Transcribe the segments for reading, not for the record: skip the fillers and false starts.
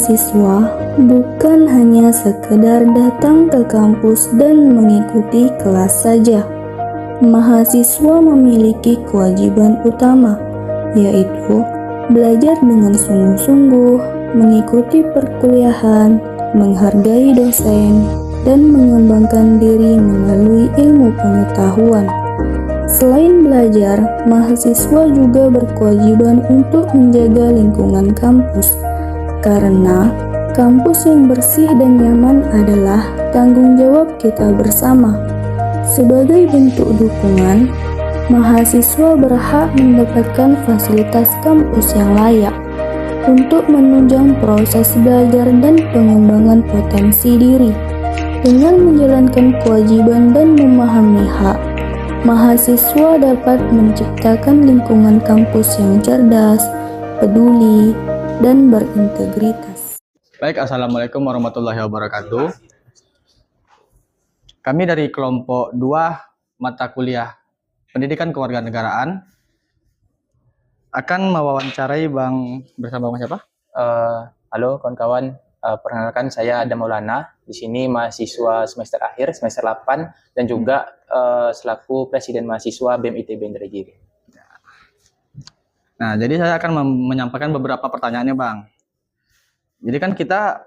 mahasiswa bukan hanya sekedar datang ke kampus dan mengikuti kelas saja. Mahasiswa memiliki kewajiban utama, yaitu belajar dengan sungguh-sungguh, mengikuti perkuliahan, menghargai dosen, dan mengembangkan diri melalui ilmu pengetahuan. Selain belajar, mahasiswa juga berkewajiban untuk menjaga lingkungan kampus, karena kampus yang bersih dan nyaman adalah tanggung jawab kita bersama. Sebagai bentuk dukungan, mahasiswa berhak mendapatkan fasilitas kampus yang layak untuk menunjang proses belajar dan pengembangan potensi diri. Dengan menjalankan kewajiban dan memahami hak, mahasiswa dapat menciptakan lingkungan kampus yang cerdas, peduli, dan berintegritas. Baik, Assalamualaikum warahmatullahi wabarakatuh. Kami dari kelompok 2 mata kuliah Pendidikan Kewarganegaraan akan mewawancarai bersama Bang siapa? Halo kawan-kawan, perkenalkan saya Adam Maulana. Di sini mahasiswa semester akhir, semester 8, dan juga selaku Presiden Mahasiswa BEM ITB Indragiri. Nah, jadi saya akan menyampaikan beberapa pertanyaannya, Bang. Jadi kan kita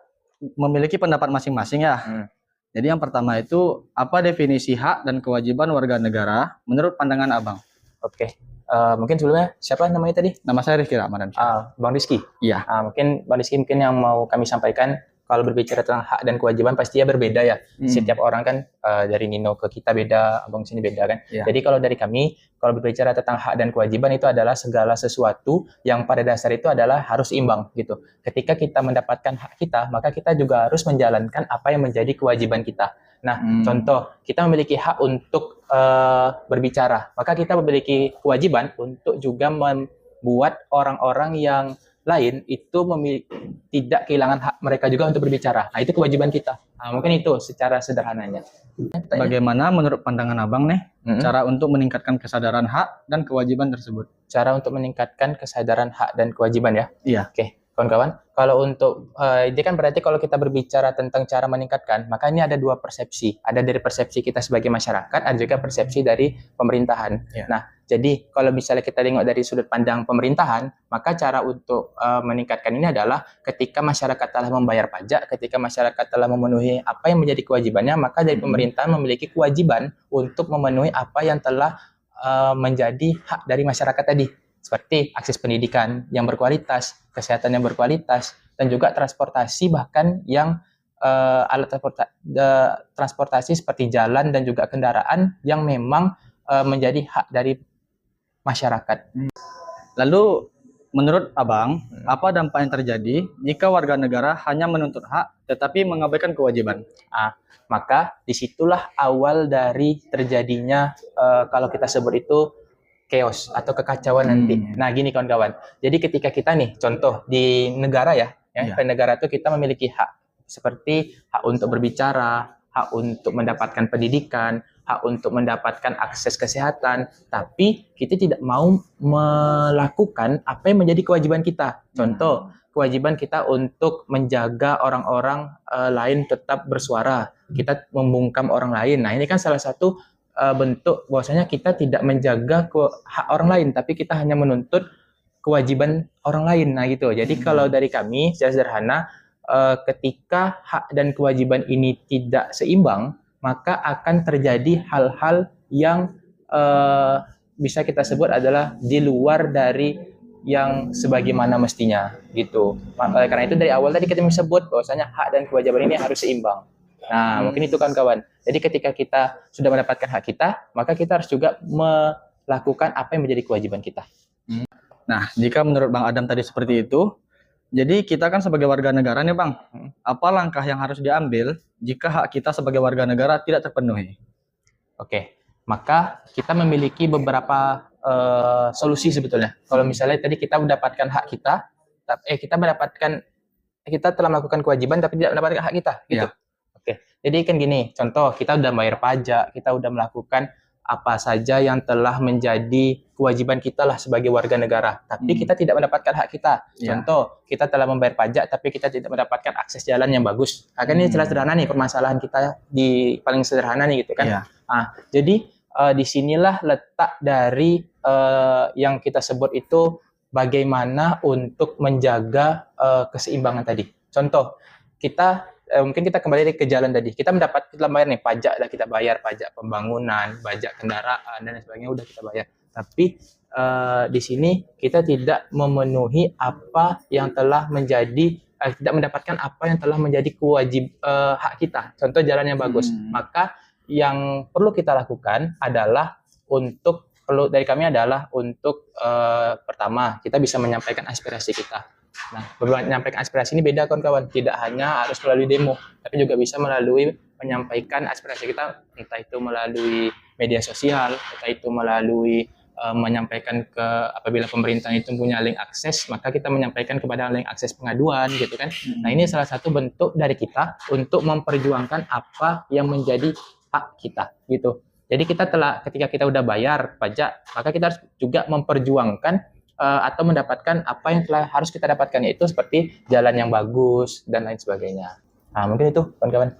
memiliki pendapat masing-masing ya. Jadi yang pertama itu, apa definisi hak dan kewajiban warga negara menurut pandangan Abang? Oke. Mungkin sebelumnya siapa namanya tadi? Nama saya Rizky Ramadan. Bang Rizky. Iya. Mungkin Bang Rizky yang mau kami sampaikan, kalau berbicara tentang hak dan kewajiban pastinya berbeda ya. Setiap orang kan dari Nino ke kita beda, Abang sini beda kan. Iya. Jadi kalau dari kami, kalau berbicara tentang hak dan kewajiban itu adalah segala sesuatu yang pada dasar itu adalah harus imbang gitu. Ketika kita mendapatkan hak kita, maka kita juga harus menjalankan apa yang menjadi kewajiban kita. Nah, contoh, kita memiliki hak untuk berbicara, maka kita memiliki kewajiban untuk juga membuat orang-orang yang lain itu tidak kehilangan hak mereka juga untuk berbicara. Nah, itu kewajiban kita. Nah, mungkin itu secara sederhananya. Bagaimana menurut pandangan Abang nih, cara untuk meningkatkan kesadaran hak dan kewajiban tersebut? Cara untuk meningkatkan kesadaran hak dan kewajiban ya? Iya. Oke, kawan-kawan. Kalau untuk, ini kan berarti kalau kita berbicara tentang cara meningkatkan, maka ini ada dua persepsi. Ada dari persepsi kita sebagai masyarakat, ada juga persepsi dari pemerintahan. Iya. Nah, jadi kalau misalnya kita tengok dari sudut pandang pemerintahan, maka cara untuk meningkatkan ini adalah ketika masyarakat telah membayar pajak, ketika masyarakat telah memenuhi apa yang menjadi kewajibannya, maka dari pemerintahan memiliki kewajiban untuk memenuhi apa yang telah menjadi hak dari masyarakat tadi. Seperti akses pendidikan yang berkualitas, kesehatan yang berkualitas, dan juga transportasi bahkan yang alat transportasi seperti jalan dan juga kendaraan yang memang menjadi hak dari masyarakat. Lalu menurut Abang, apa dampak yang terjadi jika warga negara hanya menuntut hak tetapi mengabaikan kewajiban? Maka disitulah awal dari terjadinya kalau kita sebut itu chaos atau kekacauan nanti. Nah, gini kawan-kawan. Jadi ketika kita nih, contoh di negara ya, di negara itu kita memiliki hak seperti hak untuk berbicara, hak untuk mendapatkan pendidikan, hak untuk mendapatkan akses kesehatan, tapi kita tidak mau melakukan apa yang menjadi kewajiban kita. Contoh, kewajiban kita untuk menjaga orang-orang lain tetap bersuara, kita membungkam orang lain. Nah, ini kan salah satu bentuk bahwasanya kita tidak menjaga hak orang lain, tapi kita hanya menuntut kewajiban orang lain. Nah, gitu. Jadi kalau dari kami, secara sederhana, ketika hak dan kewajiban ini tidak seimbang, maka akan terjadi hal-hal yang bisa kita sebut adalah di luar dari yang sebagaimana mestinya, gitu. Karena itu dari awal tadi kita sebut bahwasanya hak dan kewajiban ini harus seimbang. Nah, mungkin itu kawan-kawan. Jadi ketika kita sudah mendapatkan hak kita, maka kita harus juga melakukan apa yang menjadi kewajiban kita. Nah, jika menurut Bang Adam tadi seperti itu, jadi kita kan sebagai warga negara nih Bang, apa langkah yang harus diambil jika hak kita sebagai warga negara tidak terpenuhi? Oke, maka kita memiliki beberapa solusi sebetulnya. Kalau misalnya tadi kita mendapatkan hak kita, kita telah melakukan kewajiban tapi tidak mendapatkan hak kita, gitu. Iya. Oke, jadi kan gini, contoh kita udah bayar pajak, kita udah melakukan apa saja yang telah menjadi kewajiban kita lah sebagai warga negara. Tapi kita tidak mendapatkan hak kita. Contoh, kita telah membayar pajak tapi kita tidak mendapatkan akses jalan yang bagus. Kan ini jelas sederhana nih permasalahan kita di paling sederhana nih gitu kan. Jadi disinilah letak dari yang kita sebut itu bagaimana untuk menjaga keseimbangan tadi. Contoh, mungkin kita kembali ke jalan tadi. Kita bayar nih pajak, dah kita bayar pajak pembangunan, pajak kendaraan dan lain sebagainya udah kita bayar. Tapi di sini kita tidak memenuhi apa yang telah menjadi tidak mendapatkan apa yang telah menjadi hak kita. Contoh jalan yang bagus. Maka yang perlu kita lakukan adalah dari kami adalah untuk pertama kita bisa menyampaikan aspirasi kita. Nah, menyampaikan aspirasi ini beda kawan-kawan. Tidak hanya harus melalui demo, tapi juga bisa melalui menyampaikan aspirasi kita, entah itu melalui media sosial, entah itu melalui menyampaikan apabila pemerintah itu punya link akses, maka kita menyampaikan kepada link akses pengaduan, gitu kan. Nah, ini salah satu bentuk dari kita untuk memperjuangkan apa yang menjadi hak kita, gitu. Jadi ketika kita udah bayar pajak, maka kita harus juga memperjuangkan atau mendapatkan apa yang harus kita dapatkan, yaitu seperti jalan yang bagus dan lain sebagainya. Nah, mungkin itu kawan-kawan.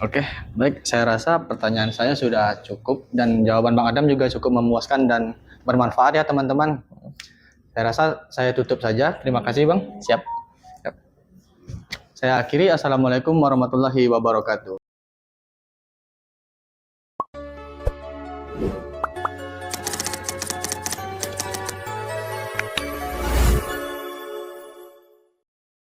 Oke, baik. Saya rasa pertanyaan saya sudah cukup dan jawaban Bang Adam juga cukup memuaskan dan bermanfaat ya teman-teman. Saya rasa saya tutup saja. Terima kasih Bang. Siap. Saya akhiri. Assalamualaikum warahmatullahi wabarakatuh.